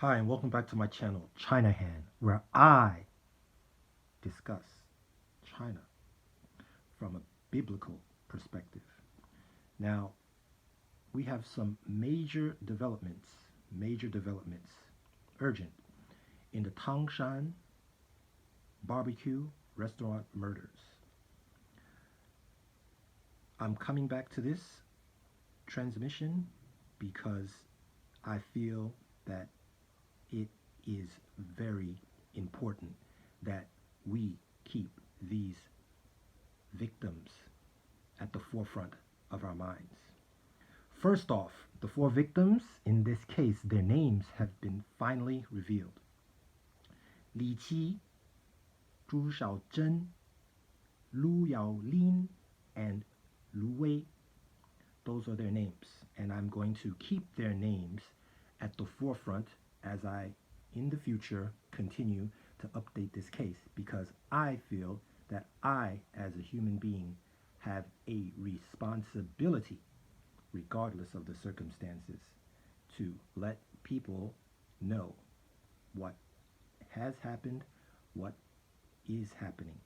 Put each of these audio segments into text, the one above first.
Hi, and welcome back to my channel, China Hand, where I discuss China from a biblical perspective. Now, we have some major developments, urgent, in the Tangshan BBQ restaurant murders. I'm coming back to this transmission because I feel that it is very important that we keep these victims at the forefront of our minds. First off, the four victims, in this case, their names have been finally revealed. Li Qi, Zhu Xiaozhen, Lu Yaolin, and Lu Wei. Those are their names, and I'm going to keep their names at the forefront as I, in the future, continue to update this case because I feel that I, as a human being, have a responsibility, regardless of the circumstances, to let people know what has happened, what is happening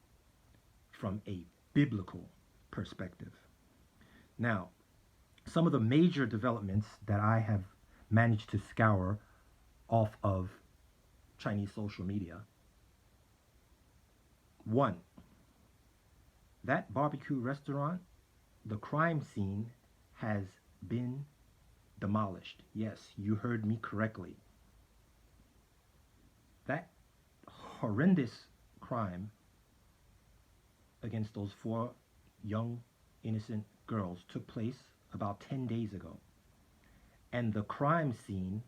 from a biblical perspective. Now, some of the major developments that I have managed to scour off of Chinese social media. One, that barbecue restaurant, the crime scene has been demolished. Yes, you heard me correctly. That horrendous crime against those four young, innocent girls took place about 10 days ago. And the crime scene,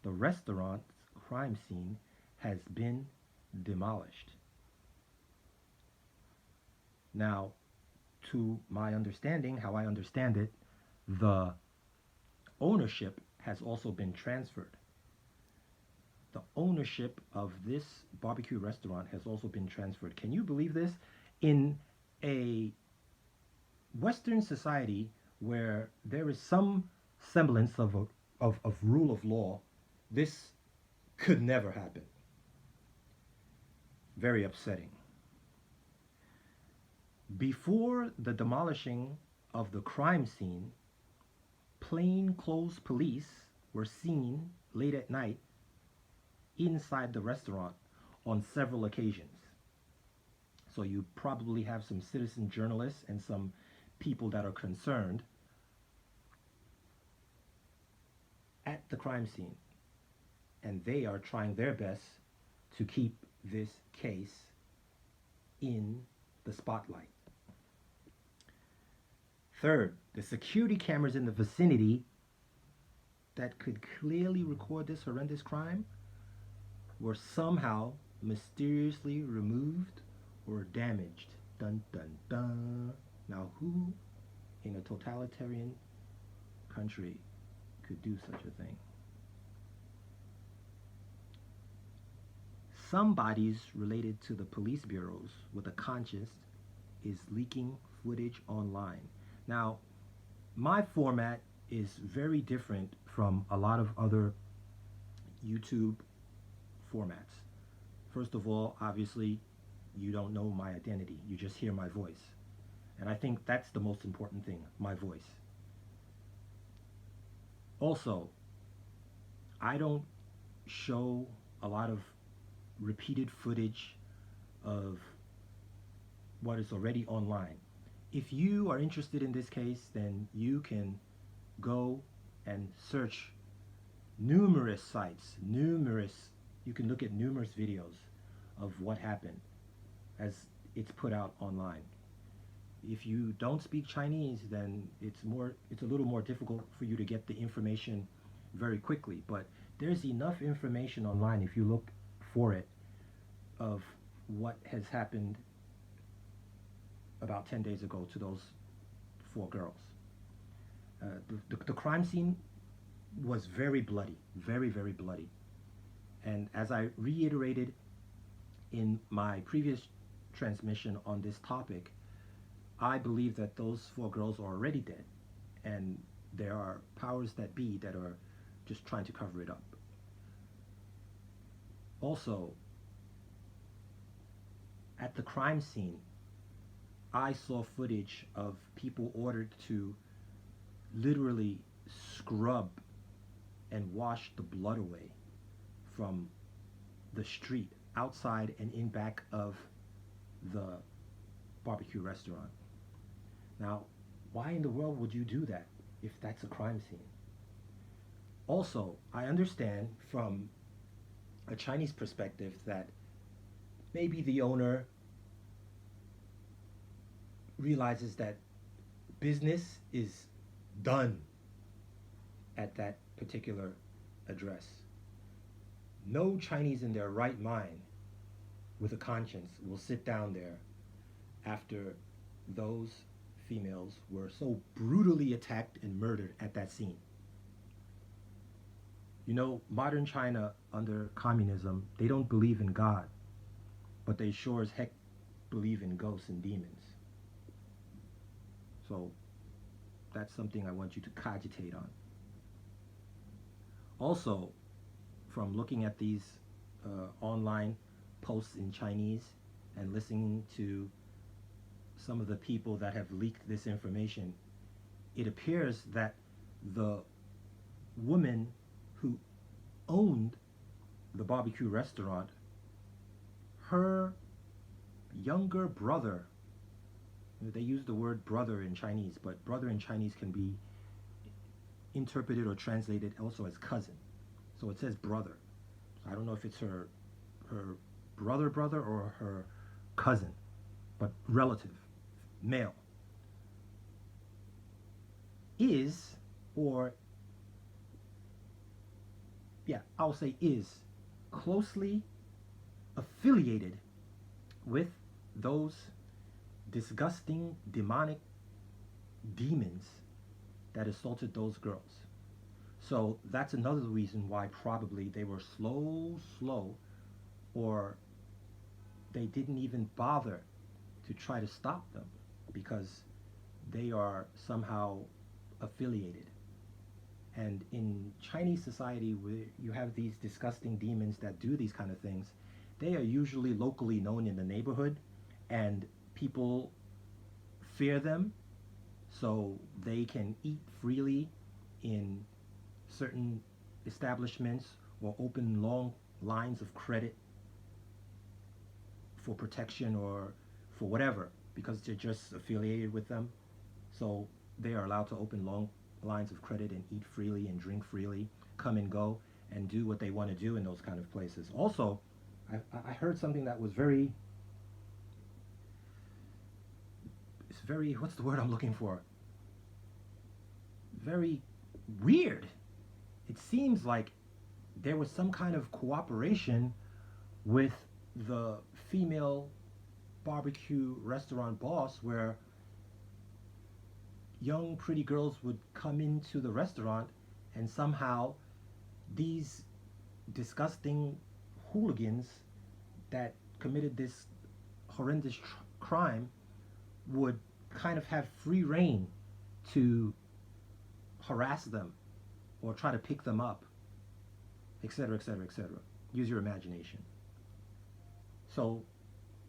the restaurant's crime scene, has been demolished. Now, to my understanding, how I understand it, the ownership has also been transferred. The ownership of this barbecue restaurant has also been transferred. Can you believe this? In a Western society where there is some semblance of rule of law, this could never happen. Very upsetting. Before the demolishing of the crime scene, plainclothes police were seen late at night inside the restaurant on several occasions. So you probably have some citizen journalists and some people that are concerned at the crime scene. And they are trying their best to keep this case in the spotlight. Third, the security cameras in the vicinity that could clearly record this horrendous crime were somehow mysteriously removed or damaged. Dun dun dun. Now, who in a totalitarian country could do such a thing? Somebody's related to the police bureaus with a conscience is leaking footage online. Now, my format is very different from a lot of other YouTube formats. First of all, obviously, you don't know my identity. You just hear my voice. And I think that's the most important thing, my voice. Also, I don't show a lot of repeated footage of what is already online. If you are interested in this case, then you can go and search numerous sites, you can look at numerous videos of what happened as it's put out online. If you don't speak Chinese, then it's a little more difficult for you to get the information very quickly. But there's enough information online if you look for it of what has happened about 10 days ago to those four girls. The crime scene was very bloody, very, very bloody. And as I reiterated in my previous transmission on this topic, I believe that those four girls are already dead, and there are powers that be that are just trying to cover it up. Also, at the crime scene, I saw footage of people ordered to literally scrub and wash the blood away from the street outside and in back of the barbecue restaurant. Now, why in the world would you do that if that's a crime scene? Also, I understand from a Chinese perspective that maybe the owner realizes that business is done at that particular address. No Chinese in their right mind with a conscience will sit down there after those females were so brutally attacked and murdered at that scene. You know, modern China under communism, they don't believe in God, but they sure as heck believe in ghosts and demons. So that's something I want you to cogitate on. Also, from looking at these online posts in Chinese and listening to some of the people that have leaked this information, it appears that the woman who owned the barbecue restaurant, her younger brother, they use the word brother in Chinese, but brother in Chinese can be interpreted or translated also as cousin. So it says brother. So I don't know if it's her brother or her cousin, but relative, male, is, or yeah, I'll say is, closely affiliated with those disgusting demonic demons that assaulted those girls. So that's another reason why probably they were slow, or they didn't even bother to try to stop them because they are somehow affiliated. And in Chinese society, where you have these disgusting demons that do these kind of things, they are usually locally known in the neighborhood, and people fear them, so they can eat freely in certain establishments or open long lines of credit for protection or for whatever, because they're just affiliated with them. So they are allowed to open long lines of credit and eat freely and drink freely, come and go, and do what they want to do in those kind of places. Also, I heard something that was what's the word I'm looking for? Very weird. It seems like there was some kind of cooperation with the female barbecue restaurant boss, where young pretty girls would come into the restaurant and somehow these disgusting hooligans that committed this horrendous crime would kind of have free reign to harass them or try to pick them up, etc., etc., etc. Use your imagination. So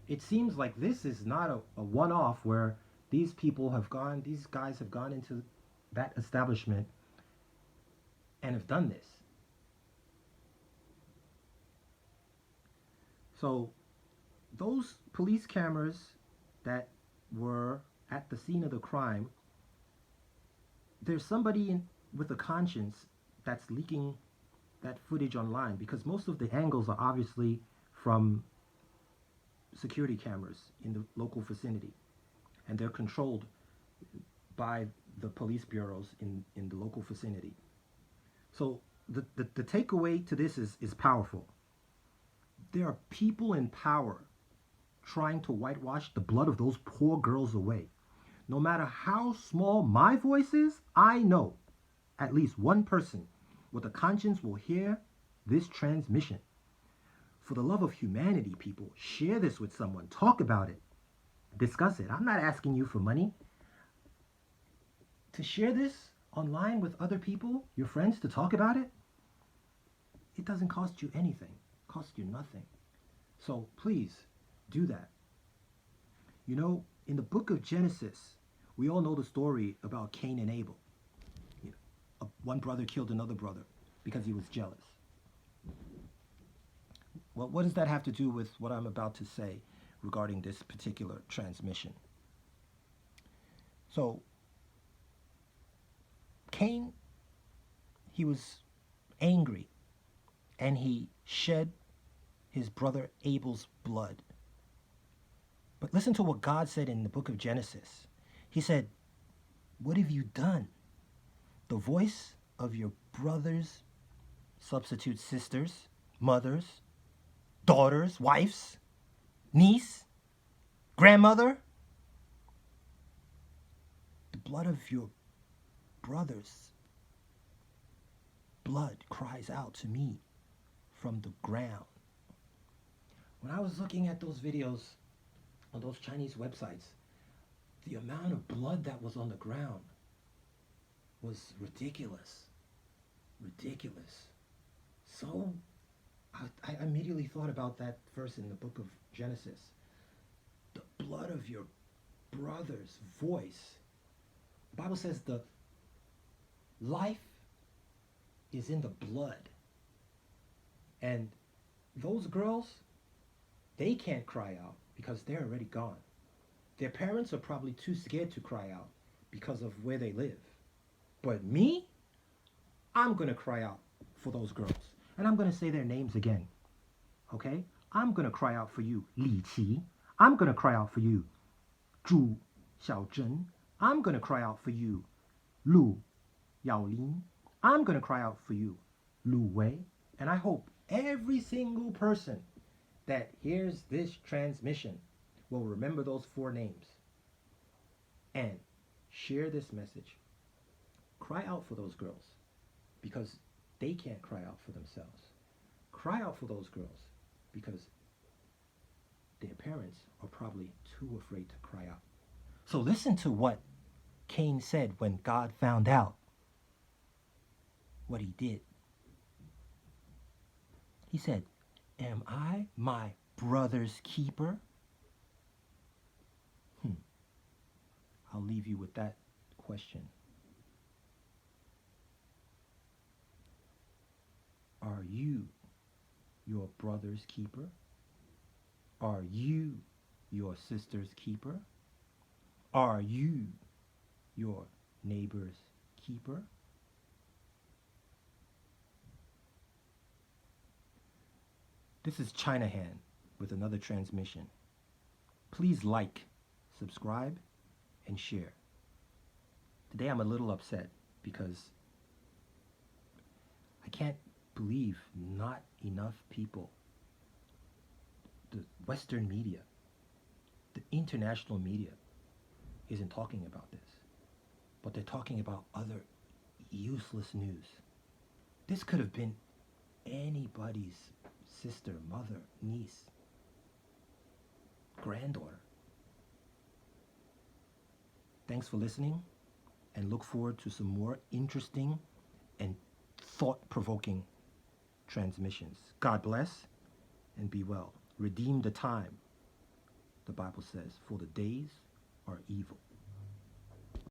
it seems like this is not a one-off where these guys have gone into that establishment and have done this. So those police cameras that were at the scene of the crime, there's somebody with a conscience that's leaking that footage online, because most of the angles are obviously from security cameras in the local vicinity, and they're controlled by the police bureaus in the local vicinity. So the takeaway to this is powerful. There are people in power trying to whitewash the blood of those poor girls away. No matter how small my voice is, I know at least one person with a conscience will hear this transmission. For the love of humanity, people, share this with someone. Talk about it. Discuss it. I'm not asking you for money. To share this online with other people, your friends, to talk about it, it doesn't cost you anything. It costs you nothing. So please do that. You know, in the book of Genesis, we all know the story about Cain and Abel. You know, one brother killed another brother because he was jealous. Well, what does that have to do with what I'm about to say regarding this particular transmission? So, Cain, he was angry and he shed his brother Abel's blood. But listen to what God said in the book of Genesis. He said, "What have you done? The voice of your brothers, substitute sisters, mothers, daughters, wives, niece, grandmother, the blood of your brothers' blood cries out to me from the ground." When I was looking at those videos on those Chinese websites, the amount of blood that was on the ground was ridiculous. Ridiculous. So I immediately thought about that verse in the book of Genesis. The blood of your brother's voice. The Bible says the life is in the blood. And those girls, they can't cry out because they're already gone. Their parents are probably too scared to cry out because of where they live. But me, I'm going to cry out for those girls. And I'm going to say their names again. Okay? I'm going to cry out for you, Li Qi. I'm going to cry out for you, Zhu Xiaozhen. I'm going to cry out for you, Lu Yaolin. I'm going to cry out for you, Lu Wei. And I hope every single person that hears this transmission will remember those 4 names and share this message. Cry out for those girls because they can't cry out for themselves. Cry out for those girls because their parents are probably too afraid to cry out. So listen to what Cain said when God found out what he did. He said, "Am I my brother's keeper?" I'll leave you with that question. Are you your brother's keeper? Are you your sister's keeper? Are you your neighbor's keeper? This is Chinahan with another transmission. Please like, subscribe, and share. Today I'm a little upset because I can't believe not enough people, the Western media, the international media, isn't talking about this. But they're talking about other useless news. This could have been anybody's sister, mother, niece, granddaughter. Thanks for listening, and look forward to some more interesting and thought-provoking transmissions. God bless and be well. Redeem the time, the Bible says, for the days are evil.